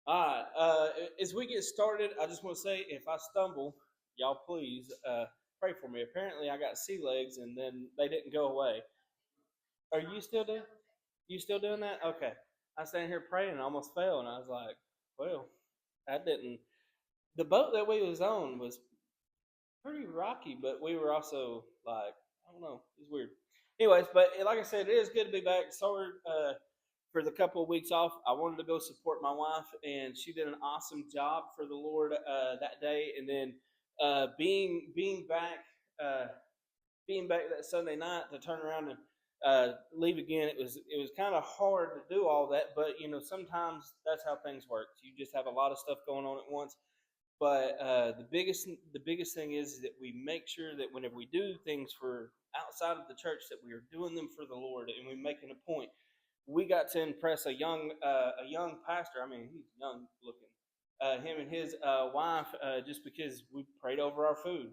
All right. As we get started, I just want to say if I stumble, y'all please pray for me. Apparently, I got sea legs, and then they didn't go away. Are you still doing? You still doing that? Okay. I was standing here praying and I almost fell, and I was like, "Well, I didn't." The boat that we was on was pretty rocky, but we were also like, I don't know, it's weird. Anyways, but like I said, it is good to be back. Sorry for the couple of weeks off. I wanted to go support my wife, and she did an awesome job for the Lord that day. And then being back, uh, being back that Sunday night to turn around and leave again, it was kind of hard to do all that. But sometimes that's how things work. You just have a lot of stuff going on at once. But the biggest thing is that we make sure that whenever we do things for outside of the church, that we are doing them for the Lord, and we're making a point. We got to impress a young pastor. I mean, he's young looking. Him and his wife, just because we prayed over our food.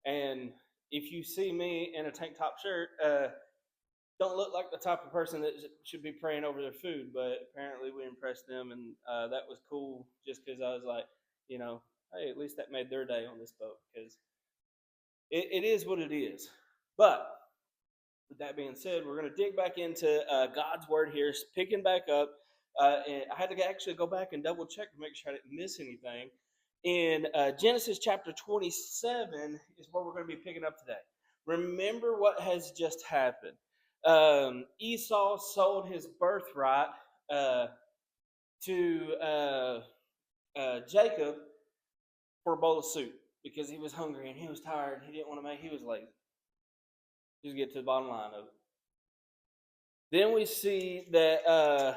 And if you see me in a tank top shirt, don't look like the type of person that should be praying over their food. But apparently, we impressed them, and that was cool. Just because I was like, you know, hey, at least that made their day on this boat because it is what it is. But with that being said, we're going to dig back into God's word here, picking back up. And I had to actually go back and double check to make sure I didn't miss anything. In Genesis chapter 27 is where we're going to be picking up today. Remember what has just happened. Esau sold his birthright uh, to Jacob for a bowl of soup because he was hungry and he was tired. He didn't want to he was lazy. Just get to the bottom line of it. Then we see that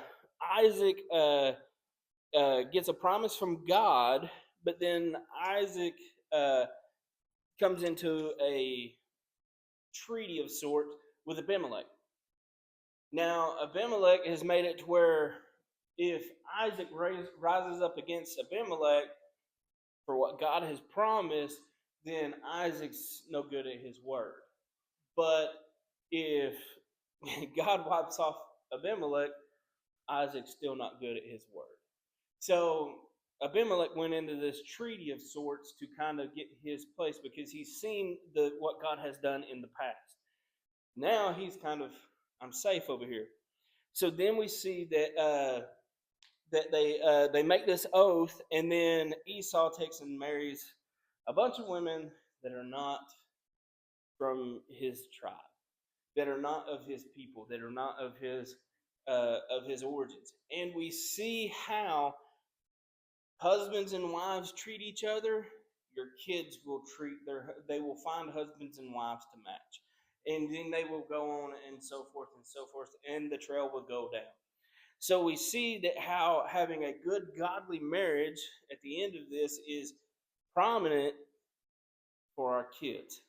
Isaac gets a promise from God, but then Isaac uh, comes into a treaty of sorts with Abimelech. Now, Abimelech has made it to where if Isaac rises up against Abimelech for what God has promised, then Isaac's no good at his word. But if God wipes off Abimelech, Isaac's still not good at his word. So Abimelech went into this treaty of sorts to kind of get his place because he's seen what God has done in the past. Now he's kind of, I'm safe over here. So then we see that they make this oath, and then Esau takes and marries a bunch of women that are not from his tribe, that are not of his people, that are not of his origins. And we see how husbands and wives treat each other. Your kids will they will find husbands and wives to match. And then they will go on and so forth and so forth, and the trail will go down. So we see that how having a good godly marriage at the end of this is prominent for our kids.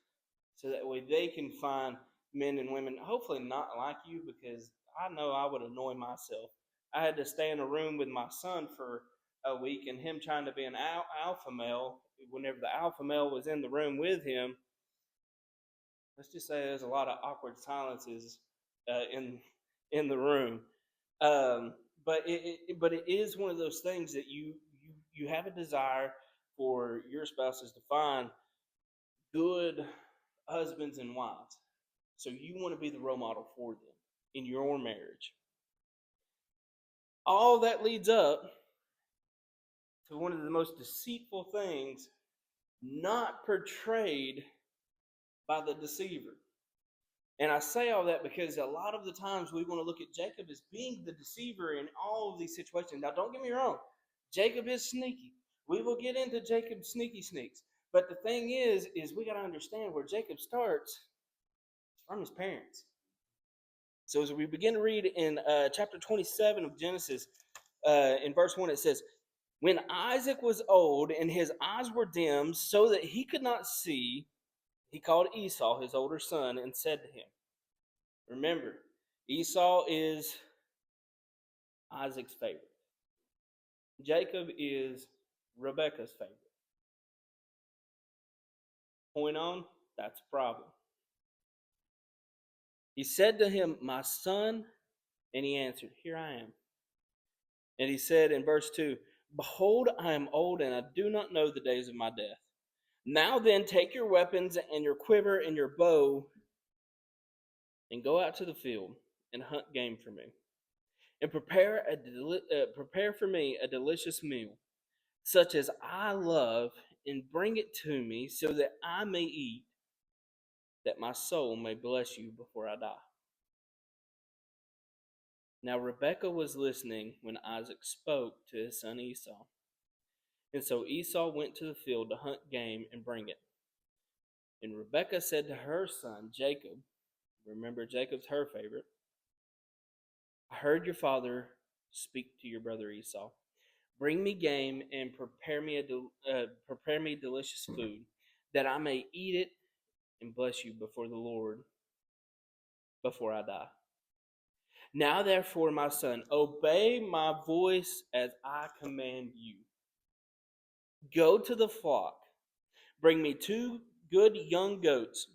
So that way they can find men and women, hopefully not like you, because I know I would annoy myself. I had to stay in a room with my son for a week, and him trying to be an alpha male. Whenever the alpha male was in the room with him, let's just say there's a lot of awkward silences in the room. But it is one of those things that you have a desire for your spouses to find good husbands and wives. So you want to be the role model for them in your marriage. All that leads up to one of the most deceitful things not portrayed by the deceiver. And I say all that because a lot of the times we want to look at Jacob as being the deceiver in all of these situations. Now, don't get me wrong, Jacob is sneaky. We will get into Jacob's sneaky sneaks. But the thing is we got to understand where Jacob starts from his parents. So as we begin to read in chapter 27 of Genesis, in verse 1, it says, when Isaac was old and his eyes were dim so that he could not see, he called Esau, his older son, and said to him, remember, Esau is Isaac's favorite. Jacob is Rebekah's favorite. Point on, that's a problem. He said to him, my son, and he answered, here I am. And he said in verse 2, Behold, I am old, and I do not know the days of my death. Now then, take your weapons and your quiver and your bow, and go out to the field and hunt game for me, and prepare for me a delicious meal, such as I love, and bring it to me, so that I may eat, that my soul may bless you before I die." Now Rebekah was listening when Isaac spoke to his son Esau. And so Esau went to the field to hunt game and bring it. And Rebekah said to her son Jacob, remember Jacob's her favorite, "I heard your father speak to your brother Esau. Bring me game and prepare me delicious food, that I may eat it and bless you before the Lord before I die. Now therefore, my son, obey my voice as I command you. Go to the flock, bring me 2 good young goats,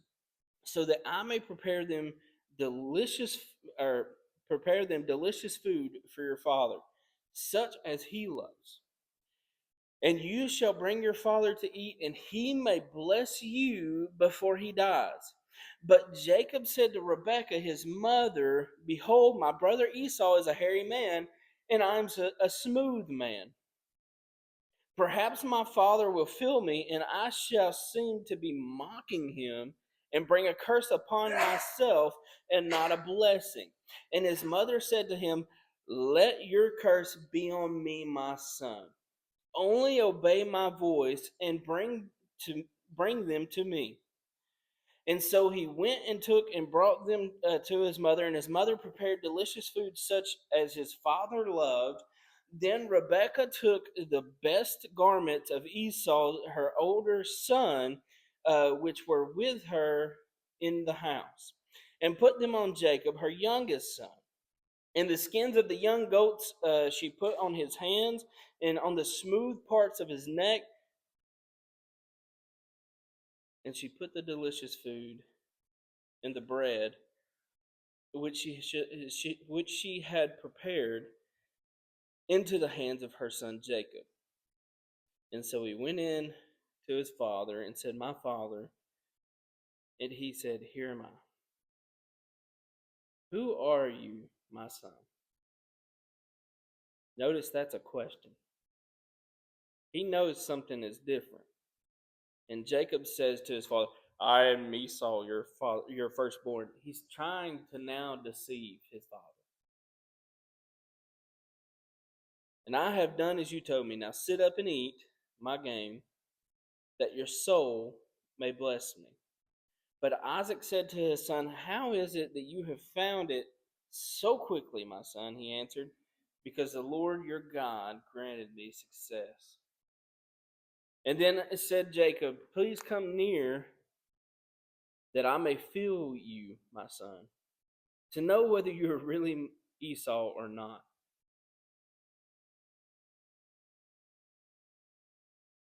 so that I may delicious prepare them delicious food for your father, such as he loves. And you shall bring your father to eat, and he may bless you before he dies." But Jacob said to Rebekah his mother, "Behold, my brother Esau is a hairy man, and I am a smooth man. Perhaps my father will feel me, and I shall seem to be mocking him, and bring a curse upon myself and not a blessing." And his mother said to him, "Let your curse be on me, my son. Only obey my voice and bring them to me." And so he went and took and brought them to his mother, and his mother prepared delicious food such as his father loved. Then Rebekah took the best garments of Esau, her older son, which were with her in the house, and put them on Jacob, her youngest son. And the skins of the young goats she put on his hands and on the smooth parts of his neck. And she put the delicious food and the bread which she had prepared into the hands of her son Jacob. And so he went in to his father and said, "My father." And he said, "Here am I." "Who are you, my son?" Notice that's a question. He knows something is different. And Jacob says to his father, "I am Esau, your firstborn." He's trying to now deceive his father. "And I have done as you told me. Now sit up and eat my game, that your soul may bless me." But Isaac said to his son, "How is it that you have found it so quickly, my son?" He answered, "Because the Lord your God granted me success." And then said Jacob, "Please come near, that I may feel you, my son, to know whether you are really Esau or not."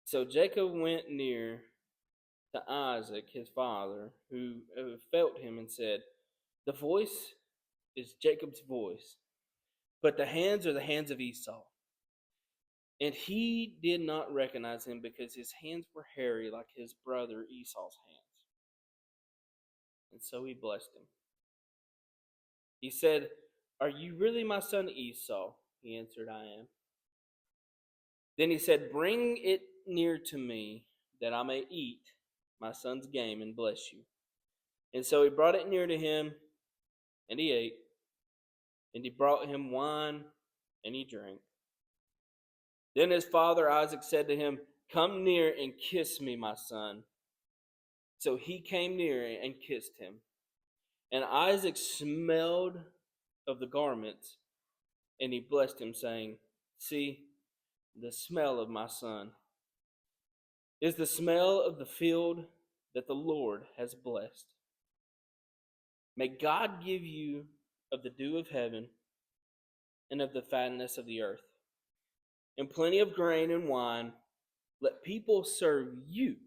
So Jacob went near to Isaac, his father, who felt him, and said, "The voice is Jacob's voice, but the hands are the hands of Esau." And he did not recognize him, because his hands were hairy like his brother Esau's hands. And so he blessed him. He said, "Are you really my son Esau?" He answered, "I am." Then he said, "Bring it near to me, that I may eat my son's game and bless you." And so he brought it near to him, and he ate. And he brought him wine, and he drank. Then his father Isaac said to him, "Come near and kiss me, my son." So he came near and kissed him. And Isaac smelled of the garments, and he blessed him, saying, "See, the smell of my son is the smell of the field that the Lord has blessed. May God give you of the dew of heaven and of the fatness of the earth, and plenty of grain and wine. Let people serve you,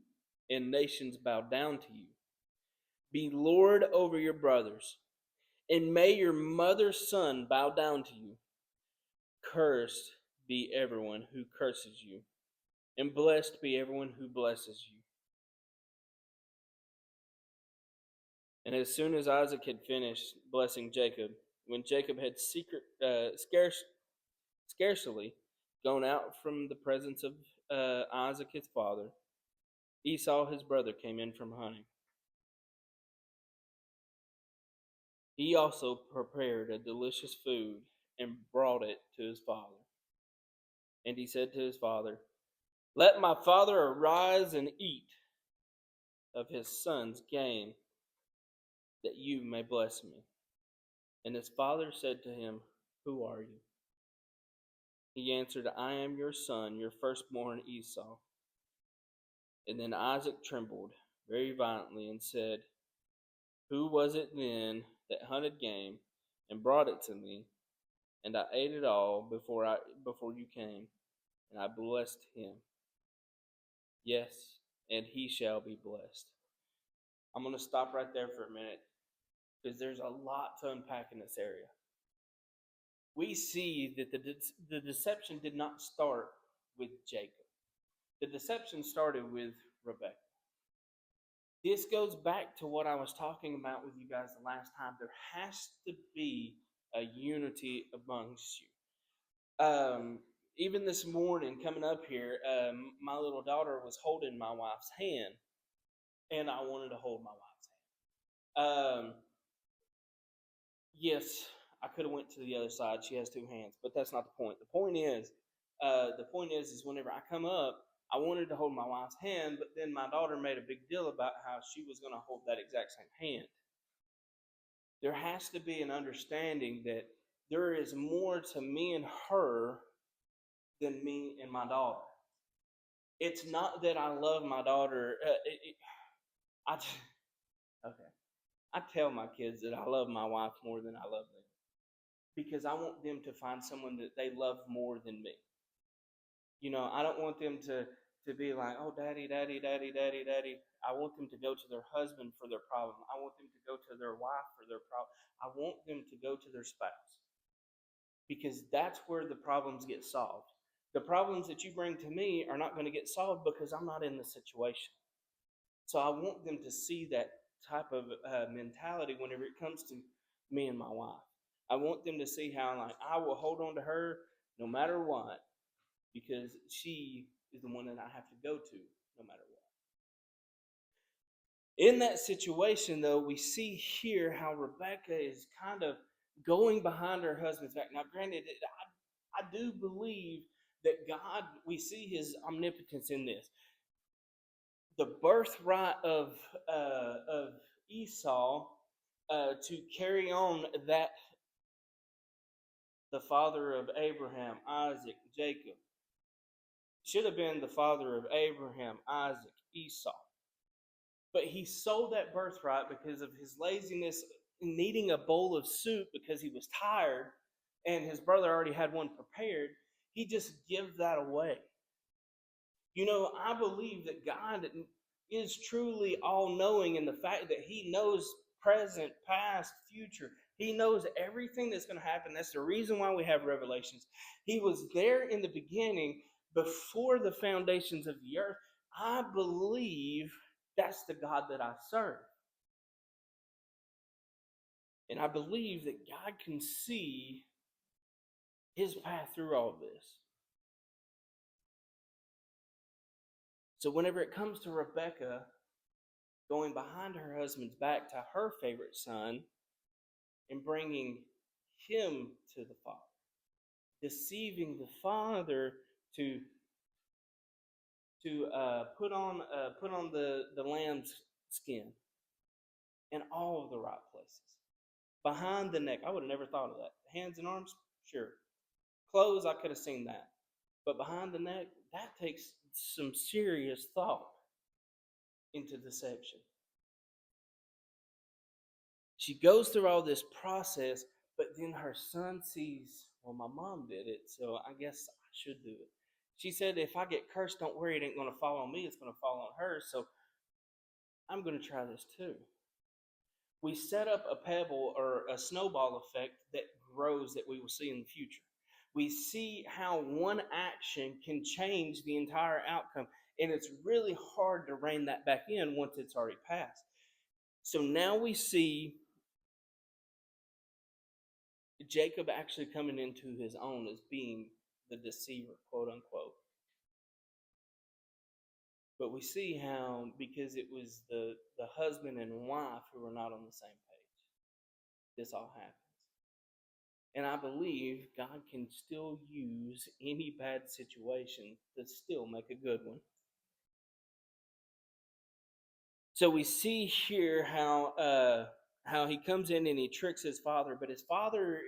and nations bow down to you. Be Lord over your brothers, and may your mother's son bow down to you. Cursed be everyone who curses you, and blessed be everyone who blesses you." And as soon as Isaac had finished blessing Jacob, when Jacob had scarcely gone out from the presence of Isaac his father, Esau his brother came in from hunting. He also prepared a delicious food and brought it to his father. And he said to his father, "Let my father arise and eat of his son's game, that you may bless me." And his father said to him, "Who are you?" He answered, "I am your son, your firstborn Esau." And then Isaac trembled very violently and said, "Who was it then that hunted game and brought it to me? And I ate it all before you came, and I blessed him. Yes, and he shall be blessed." I'm going to stop right there for a minute because there's a lot to unpack in this area. We see that the deception did not start with Jacob. The deception started with Rebekah. This goes back to what I was talking about with you guys the last time. There has to be a unity amongst you. Even this morning, coming up here, my little daughter was holding my wife's hand, and I wanted to hold my wife's hand. Yes, I could have went to the other side. She has two hands, but that's not the point. The point is whenever I come up, I wanted to hold my wife's hand, but then my daughter made a big deal about how she was going to hold that exact same hand. There has to be an understanding that there is more to me and her than me and my daughter. It's not that I love my daughter. Okay. I tell my kids that I love my wife more than I love them because I want them to find someone that they love more than me. I don't want them to be like, "Oh, daddy, daddy, daddy, daddy, daddy." I want them to go to their husband for their problem. I want them to go to their wife for their problem. I want them to go to their spouse because that's where the problems get solved. The problems that you bring to me are not going to get solved because I'm not in the situation. So I want them to see that type of mentality whenever it comes to me and my wife. I want them to see how I will hold on to her no matter what because she is the one that I have to go to no matter what. In that situation, though, we see here how Rebekah is kind of going behind her husband's back. Now, granted, I do believe that God, we see his omnipotence in this. The birthright of Esau to carry on that the father of Abraham, Isaac, Jacob, should have been the father of Abraham, Isaac, Esau. But he sold that birthright because of his laziness, needing a bowl of soup because he was tired and his brother already had one prepared. He just gave that away. I believe that God is truly all-knowing in the fact that he knows present, past, future. He knows everything that's going to happen. That's the reason why we have revelations. He was there in the beginning before the foundations of the earth. I believe that's the God that I serve. And I believe that God can see his path through all of this. So whenever it comes to Rebekah going behind her husband's back to her favorite son and bringing him to the father, deceiving the father to put on the lamb's skin in all of the right places. Behind the neck, I would have never thought of that. Hands and arms, sure. Clothes, I could have seen that. But behind the neck, that takes some serious thought into deception. She goes through all this process, but then her son sees, well, my mom did it, so I guess I should do it. She said, if I get cursed, don't worry, it ain't going to fall on me, it's going to fall on her, so I'm going to try this too. We set up a pebble or a snowball effect that grows that we will see in the future. we see how one action can change the entire outcome. And it's really hard to rein that back in once it's already passed. So now we see Jacob actually coming into his own as being the deceiver, quote unquote. But we see how, because it was the husband and wife who were not on the same page, this all happens. And I believe God can still use any bad situation to still make a good one. So we see here how he comes in and he tricks his father, but his father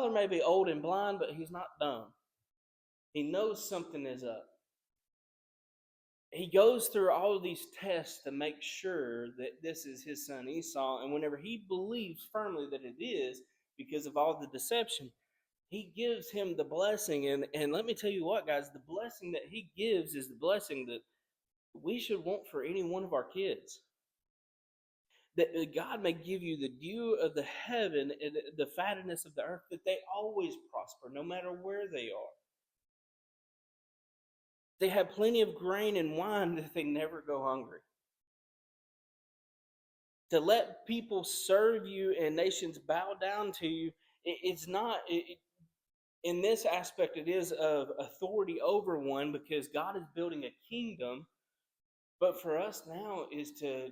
may be old and blind, but he's not dumb. He knows something is up. He goes through all of these tests to make sure that this is his son Esau, and whenever he believes firmly that it is, because of all the deception, he gives him the blessing. And let me tell you what, guys, the blessing that he gives is the blessing that we should want for any one of our kids. That God may give you the dew of the heaven and the fatness of the earth, that they always prosper, no matter where they are. They have plenty of grain and wine, that they never go hungry. To let people serve you and nations bow down to you, it's not, in this aspect, it is of authority over one, because God is building a kingdom. But for us now is to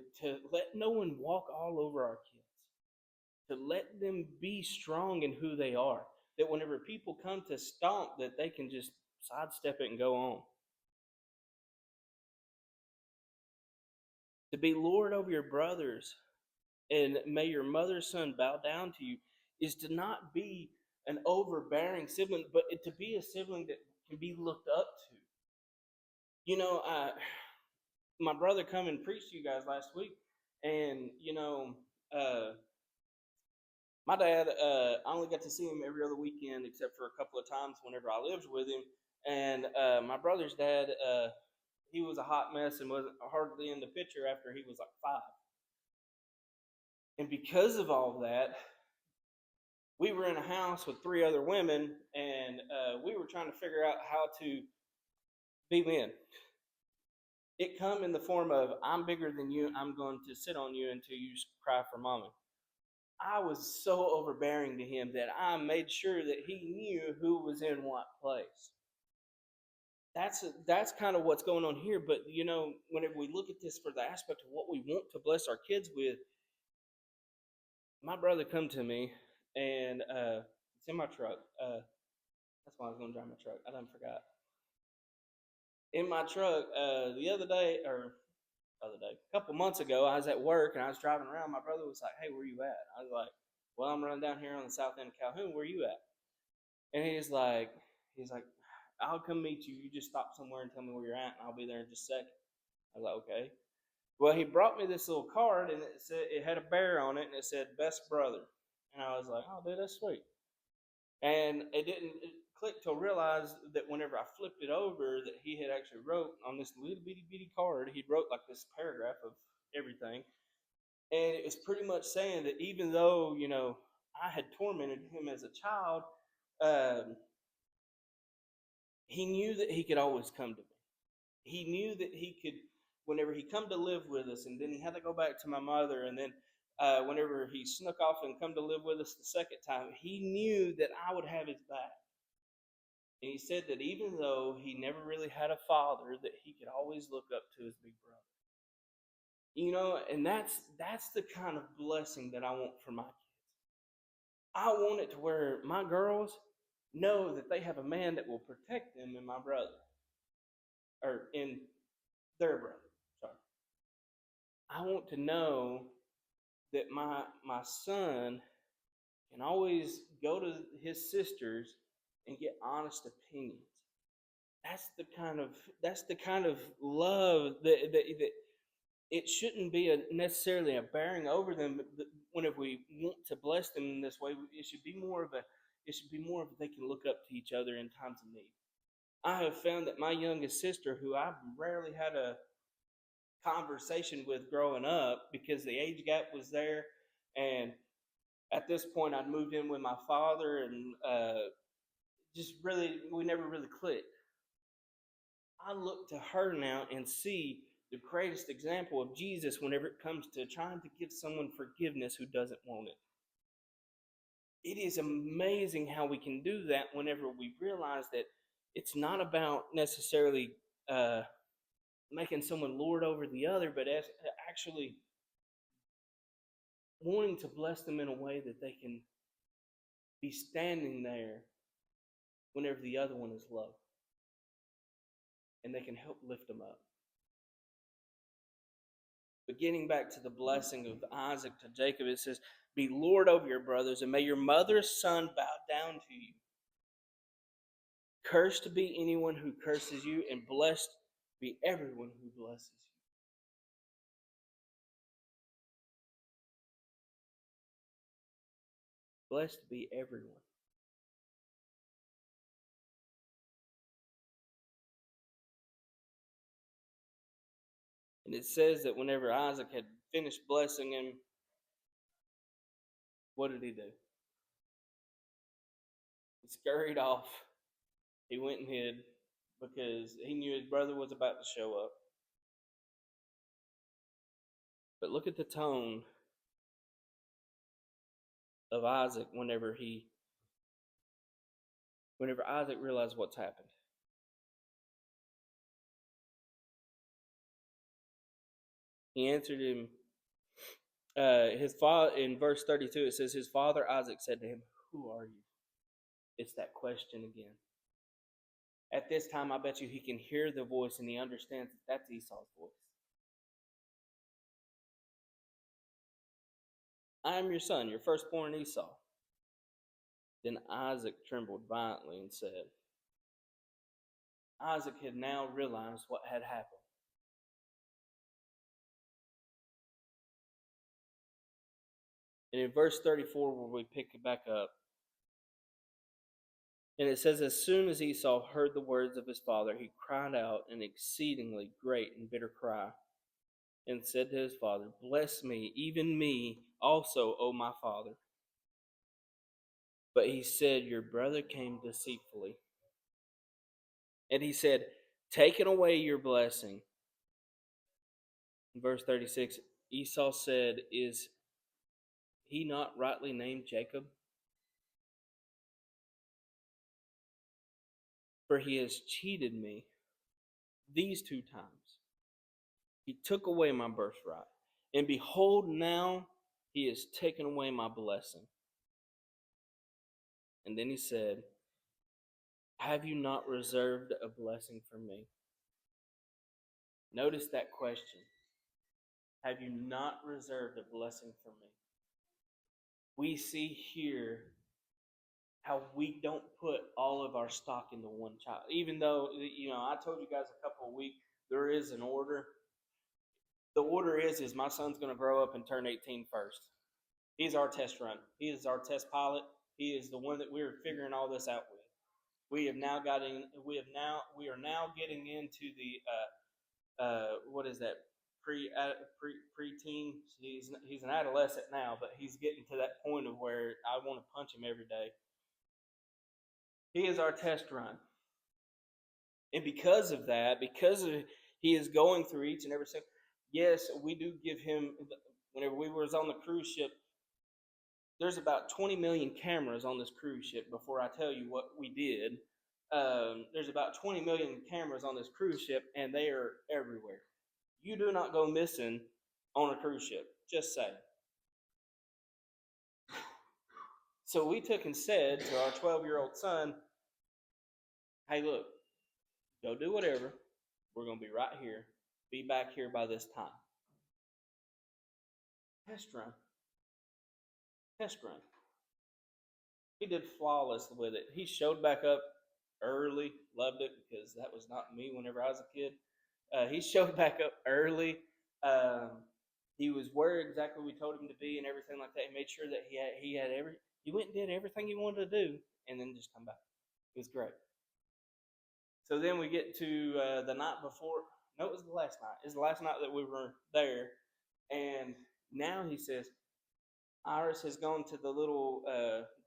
let no one walk all over our kids, to let them be strong in who they are, that whenever people come to stomp, that they can just sidestep it and go on. To be Lord over your brothers, and may your mother's son bow down to you, is to not be an overbearing sibling, but to be a sibling that can be looked up to. You know, my brother come and preached to you guys last week, and my dad, I only got to see him every other weekend, except for a couple of times whenever I lived with him. And my brother's dad, he was a hot mess and wasn't hardly in the picture after he was like 5. And because of all that, we were in a house with 3 other women, and we were trying to figure out how to be men. It come in the form of, I'm bigger than you, I'm going to sit on you until you cry for mama. I was so overbearing to him that I made sure that he knew who was in what place. That's kind of what's going on here. But whenever we look at this for the aspect of what we want to bless our kids with, my brother come to me, and it's in my truck. That's why I was going to drive my truck. I done forgot. In my truck, a couple months ago, I was at work and I was driving around. My brother was like, "Hey, where you at?" I was like, "Well, I'm running down here on the south end of Calhoun. Where you at?" And he's like, "I'll come meet you. You just stop somewhere and tell me where you're at, and I'll be there in just a second." I was like, "Okay." Well, he brought me this little card, and it had a bear on it, and it said "Best Brother," and I was like, "Oh, dude, that's sweet." And it didn't click till I realized that whenever I flipped it over, that he had actually wrote on this little bitty card. He wrote like this paragraph of everything, and it was pretty much saying that even though I had tormented him as a child, he knew that he could always come to me. He knew that he could, whenever he come to live with us, and then he had to go back to my mother, and then whenever he snuck off and come to live with us the second time, he knew that I would have his back. And he said that even though he never really had a father, that he could always look up to his big brother. And that's the kind of blessing that I want for my kids. I want it to where my girls know that they have a man that will protect them and my brother. Or in their brother. Sorry. I want to know that my son can always go to his sisters and get honest opinions. That's the kind of love that it shouldn't be necessarily a bearing over them. But whenever we want to bless them in this way, it should be more of they can look up to each other in times of need. I have found that my youngest sister, who I rarely had a conversation with growing up because the age gap was there, and at this point I'd moved in with my father, and we never really clicked. I look to her now and see the greatest example of Jesus whenever it comes to trying to give someone forgiveness who doesn't want it. It is amazing how we can do that whenever we realize that it's not about necessarily making someone lord over the other, but as actually wanting to bless them in a way that they can be standing there whenever the other one is low, and they can help lift them up. But getting back to the blessing of Isaac to Jacob, it says, "Be Lord over your brothers, and may your mother's son bow down to you. Cursed be anyone who curses you, and blessed be everyone who blesses you." Blessed be everyone. And it says that whenever Isaac had finished blessing him, what did he do? He scurried off. He went and hid because he knew his brother was about to show up. But look at the tone of Isaac whenever Isaac realized what's happened. He answered him, his father, in verse 32, it says, his father Isaac said to him, "Who are you?" It's that question again. At this time, I bet you he can hear the voice and he understands that that's Esau's voice. "I am your son, your firstborn Esau." Then Isaac trembled violently and said, Isaac had now realized what had happened. And in verse 34, where we pick it back up, and it says, as soon as Esau heard the words of his father, he cried out an exceedingly great and bitter cry, and said to his father, "Bless me, even me also, O my father." But he said, "Your brother came deceitfully." And he said, "Taken away your blessing." In verse 36, Esau said, "Is he not rightly named Jacob? For he has cheated me these 2 times. He took away my birthright, and behold, now he has taken away my blessing." And then he said, "Have you not reserved a blessing for me?" Notice that question. Have you not reserved a blessing for me? We see here how we don't put all of our stock into one child. Even though, I told you guys a couple of weeks, there is an order. The order is my son's going to grow up and turn 18 first. He's our test run. He is our test pilot. He is the one that we're figuring all this out with. We are now getting into the what is that, preteen. He's an adolescent now, but he's getting to that point of where I want to punch him every day. He is our test run, and because of that, he is going through each and every single. Yes, we do give him. Whenever we was on the cruise ship, there's about 20 million cameras on this cruise ship. Before I tell you what we did, there's about 20 million cameras on this cruise ship, and they are everywhere. You do not go missing on a cruise ship. Just saying. So we took and said to our 12-year-old son, "Hey, look, go do whatever. We're going to be right here. Be back here by this time." Test run. Test run. He did flawless with it. He showed back up early. Loved it because that was not me whenever I was a kid. He showed back up early. He was where exactly we told him to be and everything like that. He made sure that he went and did everything he wanted to do and then just come back. It was great. So then we get to the night before. No, it was the last night. It was the last night that we were there. And now he says, Iris has gone to the little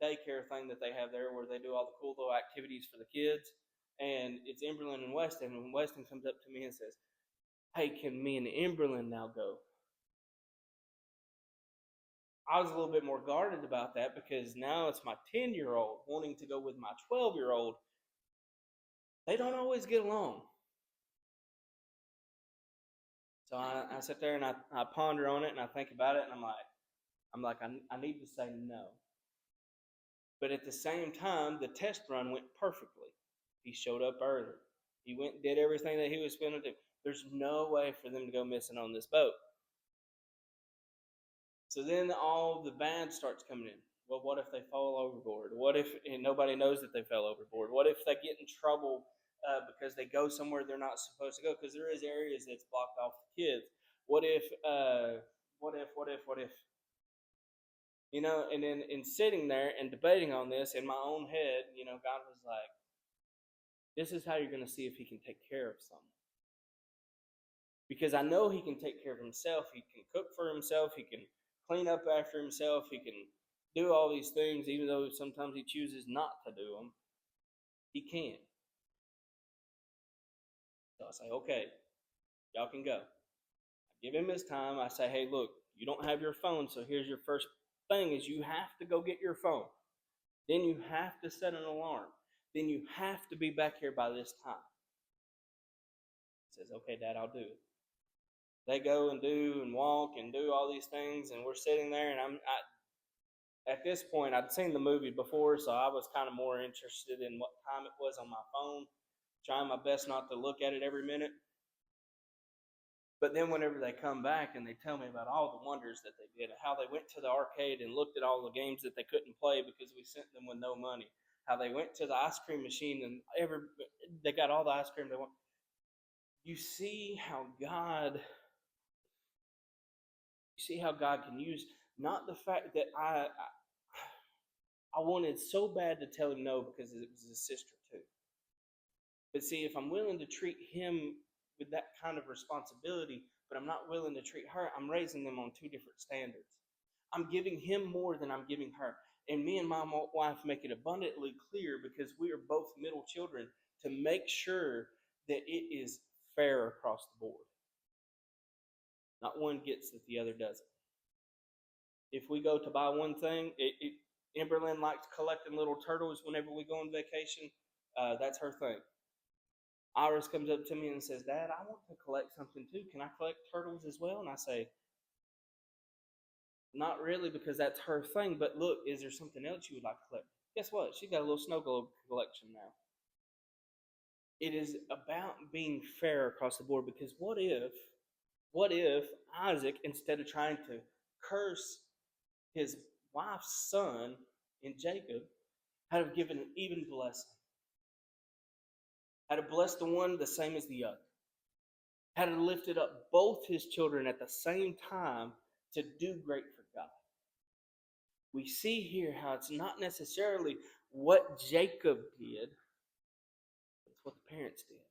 daycare thing that they have there where they do all the cool little activities for the kids. And it's Emberlyn and Weston. And Weston comes up to me and says, "Hey, can me and Emberlyn now go?" I was a little bit more guarded about that because now it's my 10-year-old wanting to go with my 12-year-old. They don't always get along. So I sit there and I ponder on it and I think about it and I need to say no. But at the same time, the test run went perfectly. He showed up early. He went and did everything that he was going to do. There's no way for them to go missing on this boat. So then all the bad starts coming in. Well, what if they fall overboard? What if nobody knows that they fell overboard? What if they get in trouble because they go somewhere they're not supposed to go? Because there is areas that's blocked off the kids. What if? What if? And then in sitting there and debating on this in my own head, God was like, "This is how you're going to see if He can take care of someone." Because I know He can take care of Himself. He can cook for Himself. He can clean up after Himself. He can do all these things, even though sometimes He chooses not to do them. He can. So I say, "Okay, y'all can go." I give Him His time. I say, "Hey, look, you don't have your phone, so here's your first thing is you have to go get your phone. Then you have to set an alarm. Then you have to be back here by this time." He says, "Okay, Dad, I'll do it." They go and do and walk and do all these things, and we're sitting there, and at this point, I'd seen the movie before, so I was kind of more interested in what time it was on my phone, trying my best not to look at it every minute. But then whenever they come back and they tell me about all the wonders that they did, how they went to the arcade and looked at all the games that they couldn't play because we sent them with no money, how they went to the ice cream machine and they got all the ice cream they want. You see how God can use not the fact that I wanted so bad to tell him no because it was his sister too. But see, if I'm willing to treat him with that kind of responsibility, but I'm not willing to treat her, I'm raising them on two different standards. I'm giving him more than I'm giving her. And me and my wife make it abundantly clear because we are both middle children to make sure that it is fair across the board. Not one gets that the other doesn't. If we go to buy one thing, Emberlyn likes collecting little turtles whenever we go on vacation. That's her thing. Iris comes up to me and says, "Dad, I want to collect something too. Can I collect turtles as well?" And I say, "Not really, because that's her thing. But look, is there something else you would like to collect?" Guess what? She's got a little snow globe collection now. It is about being fair across the board, because what if Isaac, instead of trying to curse his wife's son in Jacob, had have given an even blessing? Had have blessed the one the same as the other? Had have lifted up both his children at the same time to do great for God? We see here how it's not necessarily what Jacob did, it's what the parents did.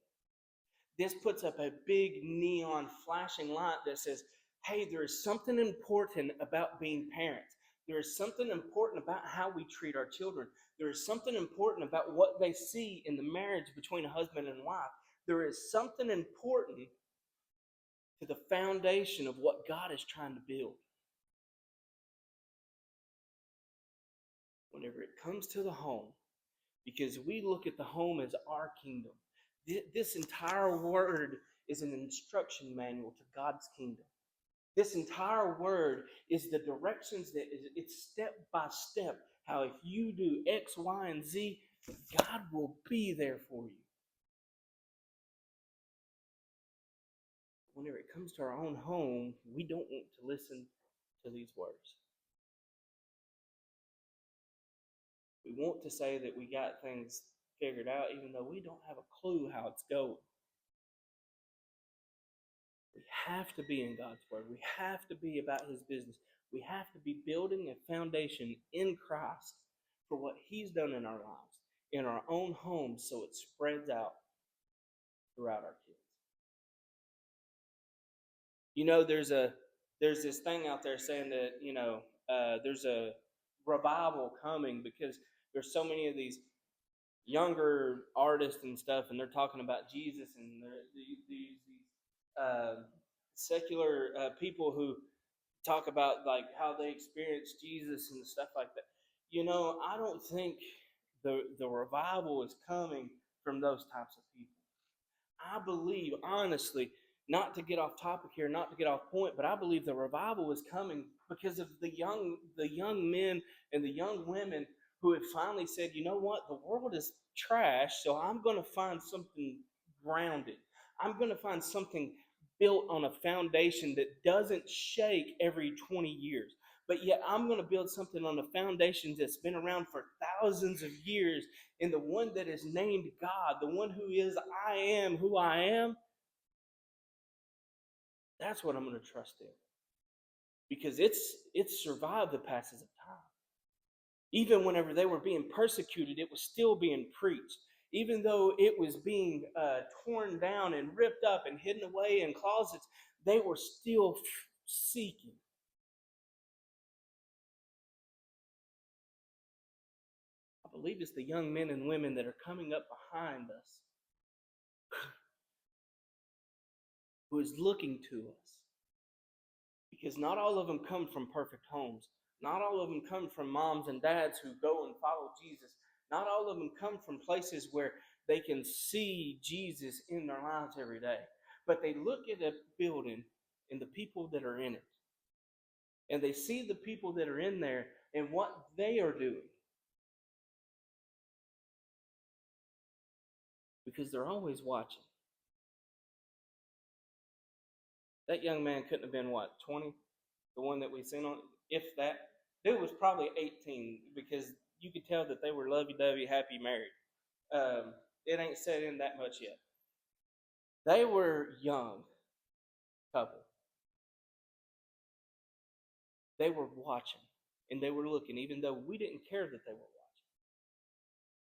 This puts up a big neon flashing light that says, hey, there is something important about being parents. There is something important about how we treat our children. There is something important about what they see in the marriage between a husband and wife. There is something important to the foundation of what God is trying to build. Whenever it comes to the home, because we look at the home as our kingdom. This entire word is an instruction manual to God's kingdom. This entire word is the directions that it's step by step. How if you do X, Y, and Z, God will be there for you. Whenever it comes to our own home, we don't want to listen to these words. We want to say that we got things figured out, even though we don't have a clue how it's going. We have to be in God's Word. We have to be about His business. We have to be building a foundation in Christ for what He's done in our lives, in our own homes, so it spreads out throughout our kids. There's this thing out there saying that, there's a revival coming because there's so many of these younger artists and stuff, and they're talking about Jesus, and these secular people who talk about like how they experience Jesus and stuff like that. I don't think the revival is coming from those types of people. I believe, honestly, not to get off topic here, not to get off point, but I believe the revival is coming because of the young men and the young women who have finally said, you know what, the world is trash, so I'm going to find something grounded. I'm going to find something built on a foundation that doesn't shake every 20 years. But yet, I'm going to build something on a foundation that's been around for thousands of years, and the one that is named God, the one who is I am who I am. That's what I'm going to trust in, because it's survived the passes of time. Even whenever they were being persecuted, it was still being preached. Even though it was being torn down and ripped up and hidden away in closets, they were still seeking. I believe it's the young men and women that are coming up behind us who is looking to us. Because not all of them come from perfect homes. Not all of them come from moms and dads who go and follow Jesus. Not all of them come from places where they can see Jesus in their lives every day. But they look at a building and the people that are in it. And they see the people that are in there and what they are doing. Because they're always watching. That young man couldn't have been, what, 20? The one that we seen on, if that. Dude was probably 18, because you could tell that they were lovey-dovey, happy, married. It ain't set in that much yet. They were young couple. They were watching, and they were looking, even though we didn't care that they were watching.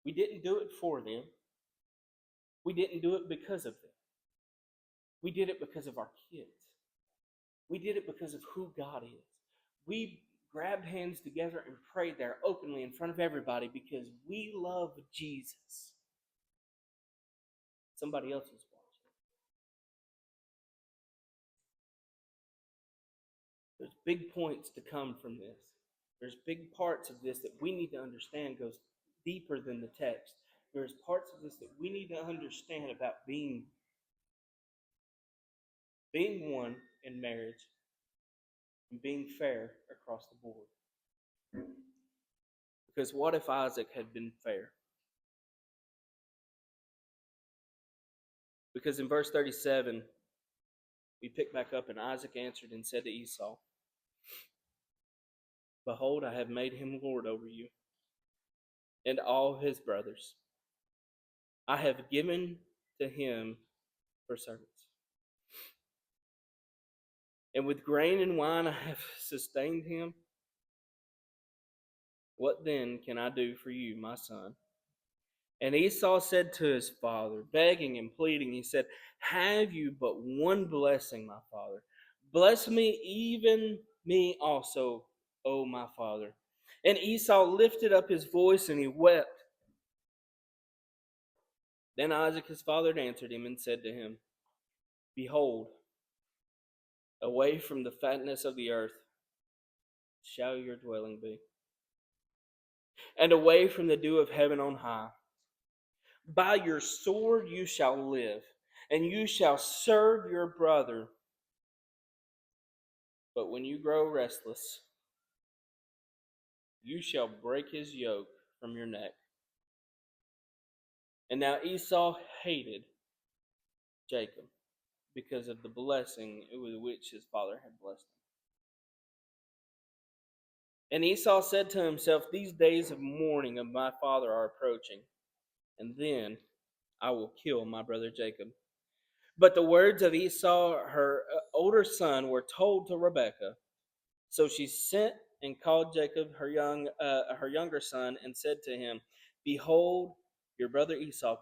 We didn't do it for them. We didn't do it because of them. We did it because of our kids. We did it because of who God is. We grabbed hands together and prayed there openly in front of everybody because we love Jesus. Somebody else was watching. There's big points to come from this. There's big parts of this that we need to understand goes deeper than the text. There's parts of this that we need to understand about being one in marriage and being fair across the board. Because what if Isaac had been fair? Because in verse 37, we pick back up, and Isaac answered and said to Esau, behold, I have made him lord over you and all his brothers. I have given to him for servants. And with grain and wine I have sustained him. What then can I do for you, my son? And Esau said to his father, begging and pleading, he said, have you but one blessing, my father? Bless me, even me also, O my father. And Esau lifted up his voice and he wept. Then Isaac his father answered him and said to him, behold, away from the fatness of the earth shall your dwelling be, and away from the dew of heaven on high. By your sword you shall live, and you shall serve your brother. But when you grow restless, you shall break his yoke from your neck. And now Esau hated Jacob because of the blessing with which his father had blessed him. And Esau said to himself, these days of mourning of my father are approaching, and then I will kill my brother Jacob. But the words of Esau, her older son, were told to Rebekah. So she sent and called Jacob, her younger son, and said to him, behold, your brother Esau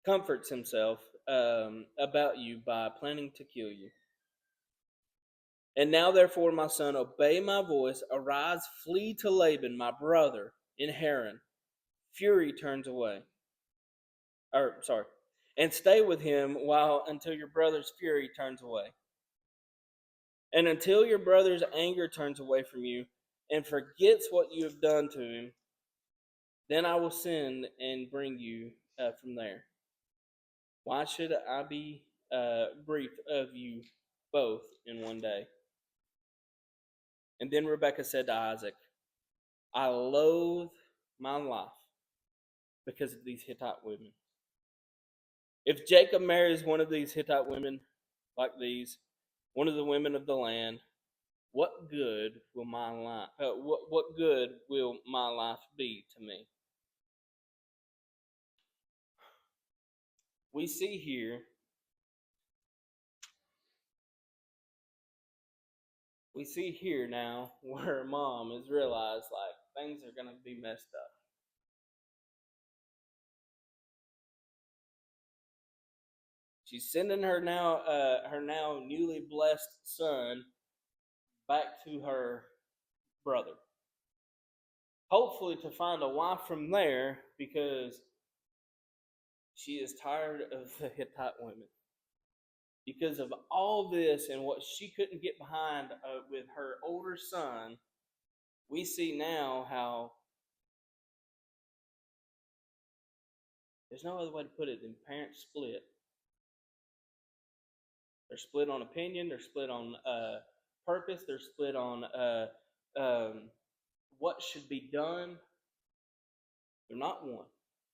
comforts himself about you by planning to kill you. And now, therefore, my son, obey my voice. Arise, flee to Laban, my brother, in Haran. Fury turns away. And stay with him until your brother's fury turns away. And until your brother's anger turns away from you and forgets what you have done to him, then I will send and bring you from there. Why should I be briefed of you both in one day? And then Rebekah said to Isaac, I loathe my life because of these Hittite women. If Jacob marries one of these Hittite women like these, one of the women of the land, what good will my life? What good will my life be to me? We see here. We see here now where mom has realized like things are going to be messed up. She's sending her now newly blessed son back to her brother. Hopefully to find a wife from there because she is tired of the Hittite women. Because of all this and what she couldn't get behind with her older son, we see now how there's no other way to put it than parents split. They're split on opinion. They're split on purpose. They're split on what should be done. They're not one.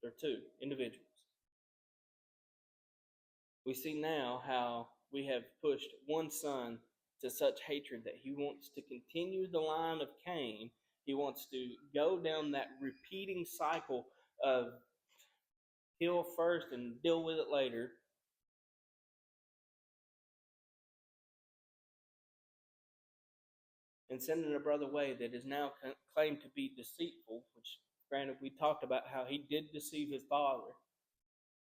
They're two individuals. We see now how we have pushed one son to such hatred that he wants to continue the line of Cain. He wants to go down that repeating cycle of kill first and deal with it later. And sending a brother away that is now claimed to be deceitful, which granted we talked about how he did deceive his father,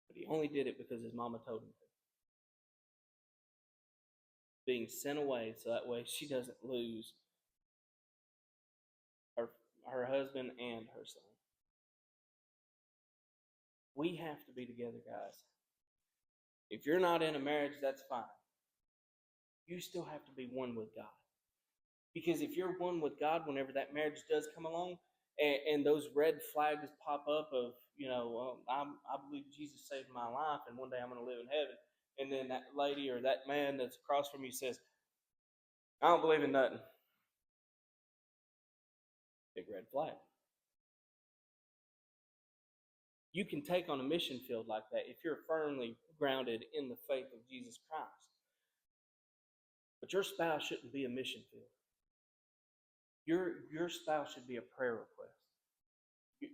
but he only did it because his mama told him to. Being sent away so that way she doesn't lose her husband and her son. We have to be together, guys. If you're not in a marriage, that's fine. You still have to be one with God. Because if you're one with God, whenever that marriage does come along, and those red flags pop up of, I believe Jesus saved my life, and one day I'm going to live in heaven, and then that lady or that man that's across from you says, I don't believe in nothing. Big red flag. You can take on a mission field like that if you're firmly grounded in the faith of Jesus Christ. But your spouse shouldn't be a mission field. Your spouse should be a prayer request.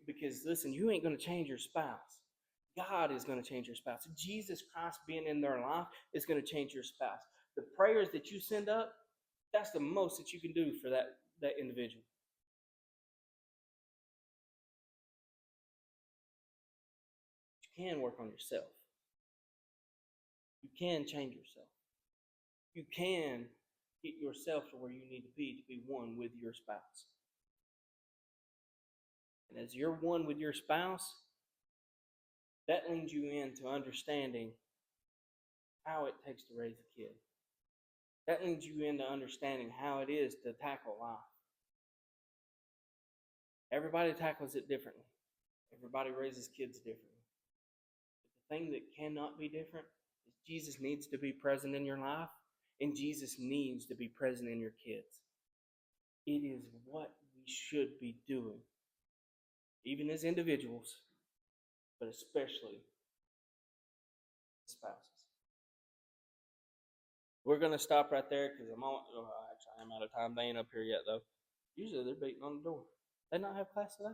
Because, listen, you ain't going to change your spouse. God is going to change your spouse. Jesus Christ being in their life is going to change your spouse. The prayers that you send up, that's the most that you can do for that individual. You can work on yourself. You can change yourself. You can get yourself to where you need to be one with your spouse. And as you're one with your spouse, that leads you into understanding how it takes to raise a kid. That leads you into understanding how it is to tackle life. Everybody tackles it differently. Everybody raises kids differently. But the thing that cannot be different is Jesus needs to be present in your life, and Jesus needs to be present in your kids. It is what we should be doing, even as individuals, but especially spouses. We're going to stop right there because I'm out of time. They ain't up here yet, though. Usually they're beating on the door. They not have class today?